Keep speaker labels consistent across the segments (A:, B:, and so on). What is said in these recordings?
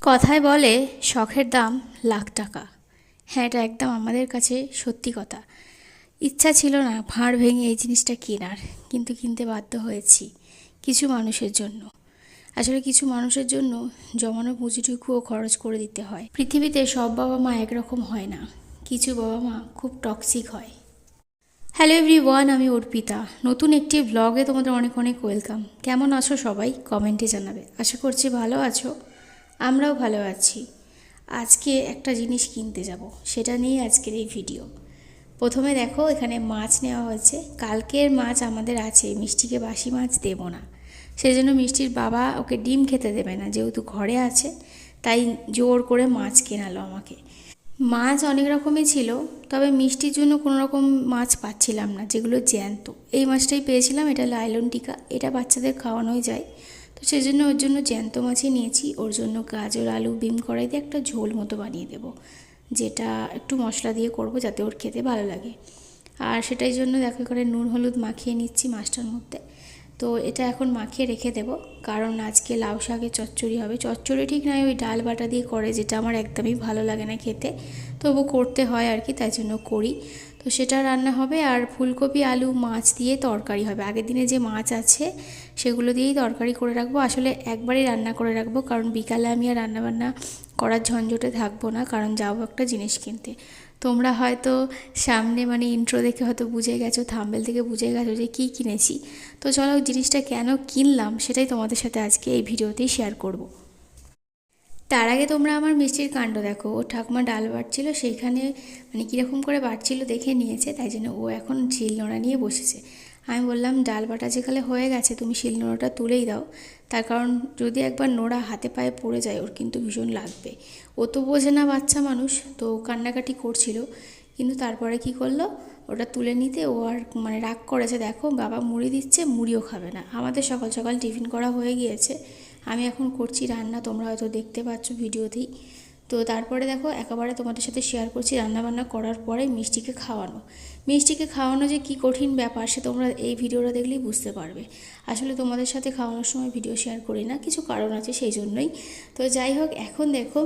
A: কথায় বলে শখের দাম লাখ টাকা। হ্যাঁ, এটা একদম আমাদের কাছে সত্যি কথা। ইচ্ছা ছিল না ভাঁড় ভেঙে এই জিনিসটা কেনার, কিন্তু কিনতে বাধ্য হয়েছি কিছু মানুষের জন্য। আসলে কিছু মানুষের জন্য জমানো পুঁজিটুকুও খরচ করে দিতে হয়। পৃথিবীতে সব বাবা মা একরকম হয় না, কিছু বাবা মা খুব টক্সিক হয়। হ্যালো এভরিওয়ান, আমি অর্পিতা। নতুন একটি ব্লগে তোমাদের অনেক অনেক ওয়েলকাম। কেমন আছো সবাই কমেন্টে জানাবে। আশা করছি ভালো আছো, আমরাও ভালো আছি। আজকে একটা জিনিস কিনতে যাব, সেটা নিয়ে আজকের এই ভিডিও। প্রথমে দেখো, এখানে মাছ নেওয়া হয়েছে। কালকের মাছ আমাদের আছে, মিষ্টিকে বাসি মাছ দেবো না। সেই জন্য মিষ্টির বাবা ওকে ডিম খেতে দেবে না, যেহেতু ঘরে আছে, তাই জোর করে মাছ কেনালো আমাকে। মাছ অনেক রকমই ছিল, তবে মিষ্টির জন্য কোনো রকম মাছ পাচ্ছিলাম না যেগুলো জ্যান্ত। এই মাছটাই পেয়েছিলাম, এটা লাইলন টিকা, এটা বাচ্চাদের খাওয়ানোই যায়। তো সেই জন্য ওর জন্য জ্যান্ত মাছই নিয়েছি। ওর জন্য গাজর আলু বিম কড়াই দিয়ে একটা ঝোল মতো বানিয়ে দেবো, যেটা একটু মশলা দিয়ে করব যাতে ওর খেতে ভালো লাগে। আর সেটাই জন্য দেখো করে নুন হলুদ মাখিয়ে নিচ্ছি মাছটার মধ্যে। তো এটা এখন মাখিয়ে রেখে দেব, কারণ আজকে লাউ শাকের চচ্চড়ি হবে। চচ্চড়ি ঠিক নয়, ওই ডাল বাটা দিয়ে করে, যেটা আমার একদমই ভালো লাগে না খেতে, তবু করতে হয় আর কি, তাই জন্য করি। তো সেটা রান্না হবে, আর ফুলকপি আলু মাছ দিয়ে তরকারি হবে। আগের দিনে যে মাছ আছে সেগুলো দিয়েই তরকারি করে রাখবো। আসলে একবারই রান্না করে রাখবো, কারণ বিকালে আমি আর রান্নাবান্না করার ঝঞ্ঝটে থাকবো না, কারণ যাবো একটা জিনিস কিনতে। তোমরা হয়তো সামনে ইন্ট্রো দেখে হয়তো বুঝে গেছো, থাম্বনেল থেকে বুঝে গেছো যে কী কিনেছি। তো চলো জিনিসটা কেন কিনলাম সেটাই তোমাদের সাথে আজকে এই ভিডিওতেই শেয়ার করব। তার আগে তোমরা আমার মিষ্টির কাণ্ড দেখো। ও ঠাকুমা ডাল বাটছিল, সেইখানে কীরকম করে বাটছিল দেখে নিয়েছে, তাই জন্য ও এখন শিলনোড়া নিয়ে বসেছে। আমি বললাম ডাল বাটা যেখানে হয়ে গেছে তুমি শিলনোড়াটা তুলেই দাও, তার কারণ যদি একবার নোড়া হাতে পায়ে পড়ে যায় ওর কিন্তু ভীষণ লাগবে। ও তো বোঝে না, বাচ্চা মানুষ, তো কান্নাকাটি করছিল, কিন্তু তারপরে কি করলো, ওটা তুলে নিতে ও আর রাগ করেছে। দেখো বাবা মুড়ি দিচ্ছে, মুড়িও খাবে না। আমাদের সকাল সকাল টিফিন করা হয়ে গিয়েছে, আমি এখন করছি রান্না, তোমরা হয়তো দেখতে পাচ্ছ ভিডিওতেই। তো তারপরে দেখো একেবারে তোমাদের সাথে শেয়ার করছি রান্নাবান্না করার পরে মিষ্টিকে খাওয়ানো। মিষ্টিকে খাওয়ানো যে কী কঠিন ব্যাপার সে তোমরা এই ভিডিওটা দেখলেই বুঝতে পারবে। আসলে তোমাদের সাথে খাওয়ানোর সময় ভিডিও শেয়ার করি না, কিছু কারণ আছে সেই জন্যই। তো যাই হোক, এখন দেখো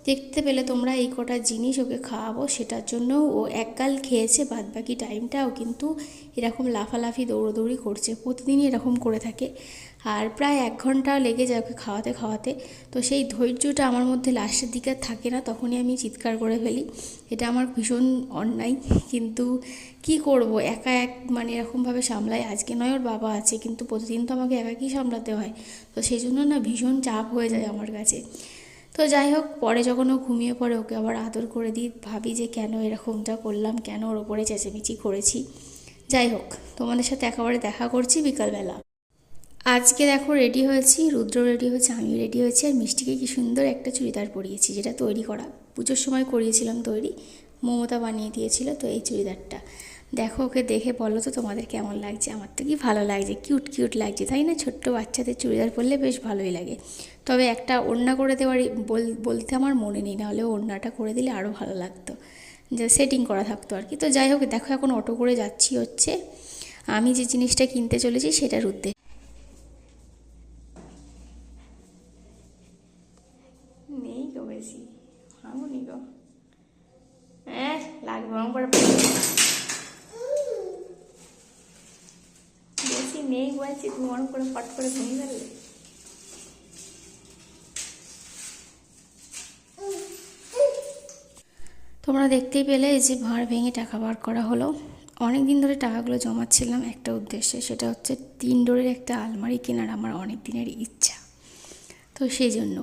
A: দেখতে পেলে তোমরা এই কটা জিনিস ওকে খাওয়াবো, সেটার জন্য ও একগাল খেয়েছে, বাদ বাকি টাইমটা ও কিন্তু এরকম লাফালাফি দৌড়োদৌড়ি করছে, প্রতিদিনই এরকম করে থাকে। আর প্রায় 1 ঘন্টা লেগে যায় ওকে খাওয়াতে খাওয়াতে। তো সেই ধৈর্যটা আমার মধ্যে লাস্টের দিকে থাকে না, তখনই আমি চিৎকার করে ফেলি। এটা আমার ভীষণ অন্যায়, কিন্তু কি করব, একা এরকমভাবে সামলাই। আজকে নয় ওর বাবা আছে, কিন্তু প্রতিদিন তো আমাকে একাকেই সামলাতে হয়। তো সেই জন্য না ভীষণ চাপ হয়ে যায় আমার কাছে। তো যাই হোক, পরে যখন ও ঘুমিয়ে পড়ে ওকে আবার আদর করে দিই, ভাবি যে কেন এরকমটা করলাম, কেন ওর ওপরে চেঁচেমেচি করেছি। যাই হোক, তোমাদের সাথে একেবারে দেখা করছি বিকালবেলা। আজকে দেখো রেডি হয়েছি, রুদ্র রেডি হয়েছে, আমিও রেডি হয়েছি, আর মিষ্টিকে কি সুন্দর একটা চুড়িদার পরিয়েছি, যেটা তৈরি করা, পুজোর সময় করিয়েছিলাম তৈরি, মমতা বানিয়ে দিয়েছিল। তো এই চুড়িদারটা দেখো, ওকে দেখে বলো তো তোমাদের কেমন লাগছে। আমার তো কি ভালো লাগছে, কিউট কিউট লাগছে, তাই না? ছোট্ট বাচ্চাদের চুড়িদার পরলে বেশ ভালোই লাগে। তবে একটা ওড়না করে দেওয়ার বলতে আমার মনে নেই, নাহলে ওড়নাটা করে দিলে আরও ভালো লাগতো, যে সেটিং করা থাকতো আর কি। তো যাই হোক, দেখো এখন অটো করে যাচ্ছি হচ্ছে আমি যে জিনিসটা কিনতে চলেছি সেটার উদ্দেশ্যে। নেই গো বেশি, ভাঙুনি গো, লাগবে আমার বেশি নেই বলছি, তুমি অন করে ফট করে ভেঙে ফেললে। তোমরা দেখতেই পেলে এই যে ভাঁড় ভেঙে টাকা বার করা হলো। অনেক দিন ধরে টাকাগুলো জমাচ্ছিলাম একটা উদ্দেশ্যে, সেটা হচ্ছে 3 ডোরের একটা আলমারি কেনার আমার অনেক দিনের ইচ্ছা। তো সেই জন্য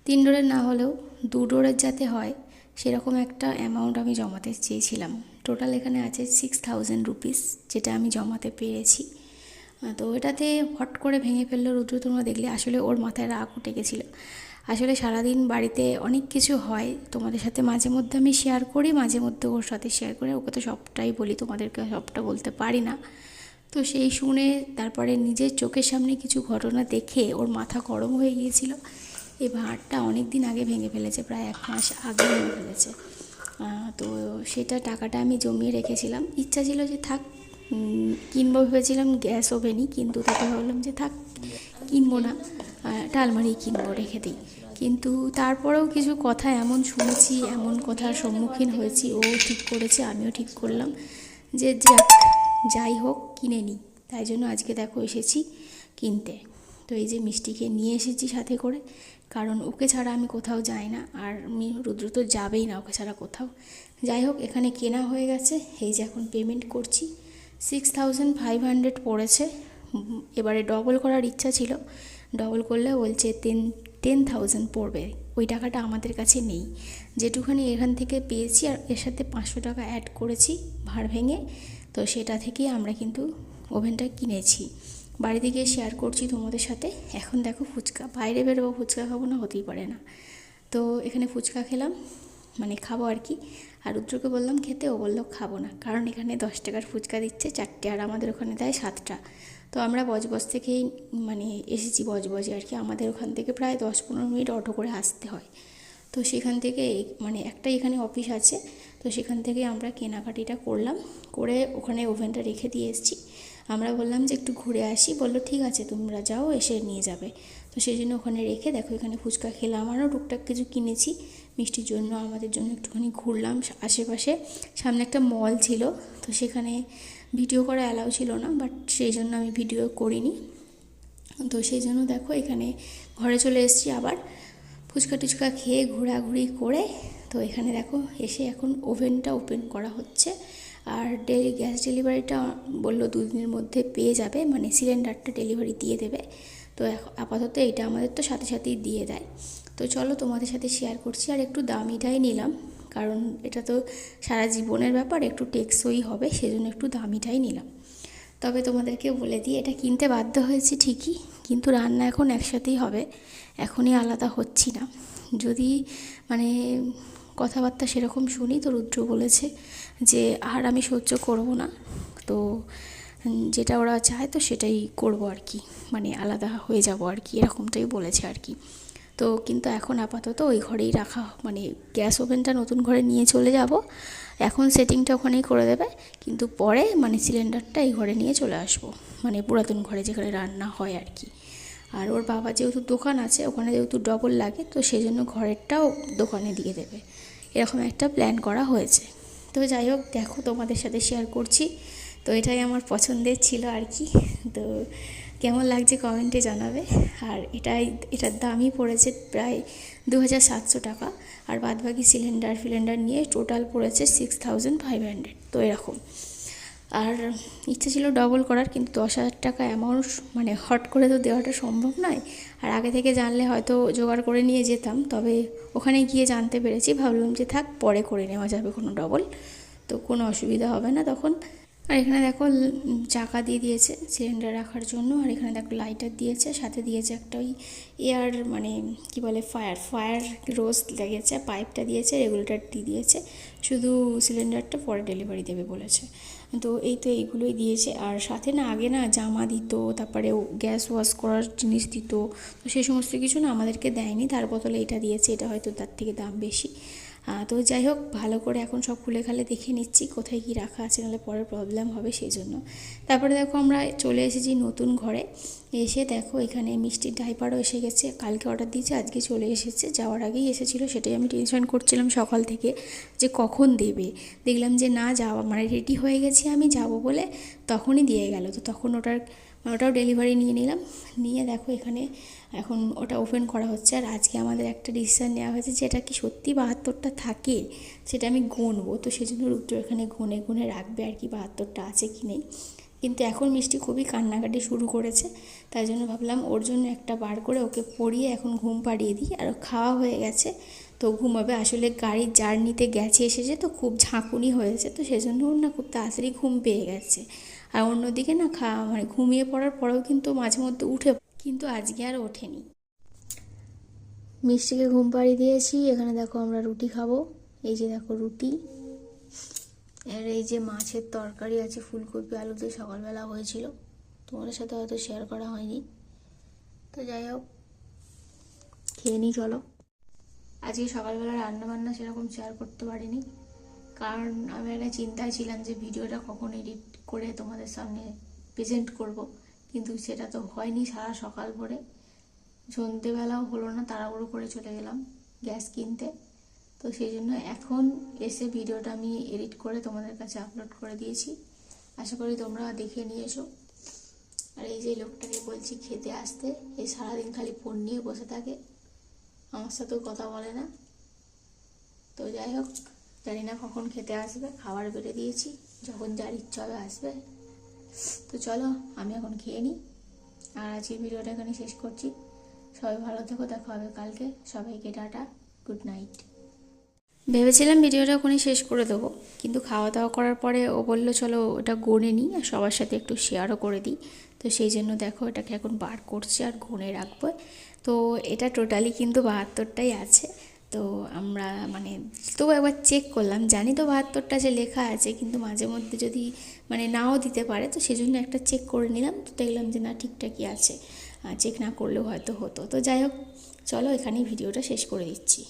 A: 3 ডোরের না হলেও 2 ডোরের যাতে হয় সেরকম একটা অ্যামাউন্ট আমি জমাতে চেয়েছিলাম। টোটাল এখানে আছে 6000 রুপিস, যেটা আমি জমাতে পেরেছি। তো এটাতে ফট করে ভেঙে ফেললো রুদ্র, তোমরা দেখলে। আসলে ওর মাথায় রাগ উঠে গেছিলো। আসলে সারাদিন বাড়িতে অনেক কিছু হয়, তোমাদের সাথে মাঝে মধ্যে আমি শেয়ার করি, মাঝে মধ্যে ওর সাথে শেয়ার করি, ওকে তো সবটাই বলি, তোমাদেরকে সবটা বলতে পারি না। তো সেই শুনে তারপরে নিজের চোখের সামনে কিছু ঘটনা দেখে ওর মাথা গরম হয়ে গিয়েছিল। এই ভাঁড়টা অনেক দিন আগে ভেঙে ফেলেছে, প্রায় 1 মাস আগে ভেঙে ফেলেছে। তো সেটা টাকাটা আমি জমিয়ে রেখেছিলাম। ইচ্ছা ছিল যে থাক, কিনবো ভেবেছিলাম গ্যাস ওভেনই, কিন্তু তাকে ভাবলাম যে থাক, কিনবো না। একটা আলমারি কিনবো, রেখে দিই। কিন্তু তারপরেও কিছু কথা এমন শুনেছি, এমন কথার সম্মুখীন হয়েছি, ও ঠিক করেছে আমিও ঠিক করলাম যে যাক, যাই হোক কিনে নিই। তাই জন্য আজকে দেখো এসেছি কিনতে। তো এই যে মিষ্টিকে নিয়ে এসেছি সাথে করে, কারণ ওকে ছাড়া আমি কোথাও যাই না, আর রুদ্র তো যাবেই না ওকে ছাড়া কোথাও। যাই হোক, এখানে কেনা হয়ে গেছে, এই যে এখন পেমেন্ট করছি। 6500 পড়েছে। এবারে ডবল করার ইচ্ছা ছিল, ডবল করলে বলছে 10,000 পড়বে। ওই টাকাটা আমাদের কাছে নেই, যেটুখানি এখান থেকে পেয়েছি আর এর সাথে 500 টাকা অ্যাড করেছি ভাড় ভেঙে, তো সেটা থেকেই আমরা কিন্তু ওভেনটা কিনেছি। বাড়িতে গিয়ে শেয়ার করছি তোমাদের সাথে। এখন দেখো ফুচকা, বাইরে বেরোবো ফুচকা খাবো না, হতেই পারে না। তো এখানে ফুচকা খেলাম, মানে খাবো আর কি। আর রুদ্রকে বললাম খেতে, ও বললো খাবো না, কারণ এখানে 10 টাকার ফুচকা দিচ্ছে 4টে, আর আমাদের ওখানে দেয় 7টা। তো আমরা বজবজ থেকেই মানে এসেছি, বজবজে আর কি, আমাদের ওখান থেকে প্রায় 10-15 মিনিট অটো করে আসতে হয়। তো সেখান থেকে মানে একটা এখানে অফিস আছে, তো সেখান থেকে আমরা কেনাকাটিটা করলাম, করে ওখানে ওভেনটা রেখে দিয়ে এসেছি। আমরা বললাম যে একটু ঘুরে আসি, বললো ঠিক আছে তোমরা যাও, এসে নিয়ে যাবে। তো সেই জন্য ওখানে রেখে দেখো এখানে ফুচকা খেলাম, আরও টুকটাক কিছু কিনেছি মিষ্টির জন্য, আমাদের জন্য একটুখানি ঘুরলাম আশেপাশে। সামনে একটা মল ছিল, তো সেখানে ভিডিও করা অ্যালাউ ছিল না, বাট সেই জন্য আমি ভিডিও করিনি। তো সেই জন্য দেখো এখানে ঘরে চলে এসেছি আবার, ফুচকা টুচকা খেয়ে ঘোরাঘুরি করে। তো এখানে দেখো এসে এখন ওভেনটা ওপেন করা হচ্ছে। আর গ্যাস ডেলিভারিটা বললো 2 দিনের মধ্যে পেয়ে যাবে, মানে সিলিন্ডারটা ডেলিভারি দিয়ে দেবে। তো আপাতত এটা আমাদের তো সাথে সাথেই দিয়ে দেয়। তো চলো তোমাদের সাথে শেয়ার করছি, আর একটু দামিটাই নিলাম, কারণ এটা তো সারা জীবনের ব্যাপার, একটু টেকসই হবে, সেজন্য একটু দামিটাই নিলাম। তবে তোমাদেরকে বলে দিই, এটা কিনতে বাধ্য হয়েছি ঠিকই, কিন্তু রান্না এখন একসাথেই হবে, এখনই আলাদা হচ্ছি না। যদি মানে কথাবার্তা সেরকম শুনি, তো রুদ্র বলেছে যে আর আমি সহ্য করব না, তো যেটা ওরা চায় তো সেটাই করব আর কি, মানে আলাদা হয়ে যাব আর কি, এরকমটাই বলেছে আর কি। তো কিন্তু এখন আপাতত ওই ঘরেই রাখা, মানে গ্যাস ওভেনটা নতুন ঘরে নিয়ে চলে যাব, এখন সেটিংটা ওখানেই করে দেবে, কিন্তু পরে মানে সিলিন্ডারটা এই ঘরে নিয়ে চলে আসবো, মানে পুরাতন ঘরে যেখানে রান্না হয় আর কি। আর ওর বাবা যেহেতু দোকান আছে, ওখানে যেহেতু ডবল লাগে, তো সেই জন্য ঘরেরটাও দোকানে দিয়ে দেবে, এরকম একটা প্ল্যান করা হয়েছে। তো যাই হোক, দেখো তোমাদের সাথে শেয়ার করছি। তো এটাই আমার পছন্দের ছিল আর কি। তো কেমন লাগছে কমেন্টে জানাবে। আর এটার দামই পড়েছে প্রায় 2700 টাকা, আর বাদবাকি ফিলিন্ডার নিয়ে টোটাল পড়েছে 6500। তো এরকম। আর ইচ্ছে ছিল ডবল করার, কিন্তু 10,000 টাকা অ্যামাউন্ট মানে হট করে তো দেওয়াটা সম্ভব নয়। আর আগে থেকে জানলে হয়তো জোগাড় করে নিয়ে যেতাম, তবে ওখানে গিয়ে জানতে পেরেছি, ভাবলাম যে থাক পরে করে নেওয়া যাবে কোনো ডবল, তো কোনো অসুবিধা হবে না তখন। আর এখানে দেখো চাকা দিয়ে দিয়েছে সিলিন্ডার রাখার জন্য, আর এখানে দেখো লাইটার দিয়েছে, সাথে দিয়েছে একটা ওই এয়ার মানে কি বলে ফায়ার রোজ লেগেছে, পাইপটা দিয়েছে, রেগুলেটরটি দিয়েছে, শুধু সিলিন্ডারটা পরে ডেলিভারি দেবে বলেছে। তো এইগুলোই দিয়েছে। আর সাথে না আগে না জামা দিত, তারপরে গ্যাস ওয়াশ করার জিনিস দিত, তো সেই সমস্ত কিছু না আমাদেরকে দেয়নি, তার বদলে এটা দিয়েছে, এটা হয়তো তার থেকে দাম বেশি। তো যাই হোক, ভালো করে এখন সব খুলে খালে দেখে নিচ্ছি কোথায় কী রাখা আছে, নাহলে পরে প্রবলেম হবে সেই জন্য। তারপরে দেখো আমরা চলে এসেছি নতুন ঘরে। এসে দেখো এখানে মিষ্টির ডাইপারও এসে গেছে, কালকে অর্ডার দিয়েছে, আজকে চলে এসেছে, যাওয়ার আগেই এসেছিলো, সেটাই আমি টেনশন করছিলাম সকাল থেকে যে কখন দেবে। দেখলাম যে না, যাওয়া মানে রেডি হয়ে গেছি আমি যাব বলে, তখনই দিয়ে গেল। তো তখন ওটাও ডেলিভারি নিয়ে নিলাম, নিয়ে দেখো এখানে এখন ওটা ওপেন করা হচ্ছে। আর আজকে আমাদের একটা ডিসিশান নেওয়া হয়েছে যে এটা কি সত্যি 72টা থাকে, সেটা আমি গুনবো। তো সেই জন্য রুদ্র এখানে গুনে গুনে রাখবে আর কি 72টা আছে কি নেই। কিন্তু এখন মিষ্টি খুবই কান্নাকাটি শুরু করেছে, তাই জন্য ভাবলাম ওর জন্য একটা বার করে ওকে পরিয়ে এখন ঘুম পাড়িয়ে দিই। আর খাওয়া হয়ে গেছে, তো ঘুমাবে। আসলে গাড়ির জার্নিতে গেছে এসেছে, তো খুব ঝাঁকুনি হয়েছে, তো সেজন্য ওর না খুব তাড়াতাড়ি ঘুম পেয়ে গেছে। আর অন্যদিকে না মানে ঘুমিয়ে পড়ার পরেও কিন্তু মাঝে মধ্যে উঠে, কিন্তু আজকে আর ওঠেনি। মিষ্টিকে ঘুম পাড়িয়ে দিয়েছি। এখানে দেখো আমরা রুটি খাবো, এই যে দেখো রুটি, আর এই যে মাছের তরকারি আছে ফুলকপি আলু দিয়ে, সকালবেলা হয়েছিল, তোমাদের সাথে হয়তো শেয়ার করা হয়নি। তো যাই হোক, খেয়ে নিই চলো। আজকে সকালবেলা রান্নাবান্না সেরকম শেয়ার করতে পারিনি, কারণ আমি একটা চিন্তায় ছিলাম যে ভিডিওটা কখন এডিট করে তোমাদের সামনে প্রেজেন্ট করব, কিন্তু সেটা তো হয়নি সারা সকাল ভরে। সন্ধেবেলাও হলো না, তাড়াহুড়ো করে চলে গেলাম গ্যাস কিনতে। তো সেই জন্য এখন এসে ভিডিওটা আমি এডিট করে তোমাদের কাছে আপলোড করে দিয়েছি। আশা করি তোমরা দেখে নিয়ে এসো। আর এই যে লোকটাকে বলছি খেতে আসতে, এই সারাদিন খালি ফোন নিয়ে বসে থাকে, আমার সাথেও কথা বলে না। তো যাই হোক, জানি না কখন খেতে আসবে, খাবার বেড়ে দিয়েছি, যখন যার ইচ্ছা হবে আসবে। তো চলো আমি এখন খেয়ে নিই, আর আজকের ভিডিওটা এখানে শেষ করছি। সবাই ভালো থেকো, দেখা হবে কালকে। সবাইকে টাটা, গুড নাইট। ভেবেছিলাম ভিডিওটা ওখানে শেষ করে দেবো, কিন্তু খাওয়া দাওয়া করার পরে ও বললো চলো ওটা গুনে নিই আর সবার সাথে একটু শেয়ারও করে দিই। তো সেই জন্য দেখো এটাকে এখন বার করছি আর গুনে রাখবো। তো এটা টোটালি কিন্তু 72টাই আছে। তো আমরা মানে তবু একবার চেক করলাম, জানি তো 72টা যে লেখা আছে, কিন্তু মাঝে মধ্যে যদি মানে নাও দিতে পারে, তো সেই জন্য একটা চেক করে নিলাম। তো দেখলাম যে না, ঠিকঠাকই আছে, চেক না করলেও হয়তো হতো। তো যাই হোক, চলো এখানেই ভিডিওটা শেষ করে দিচ্ছি।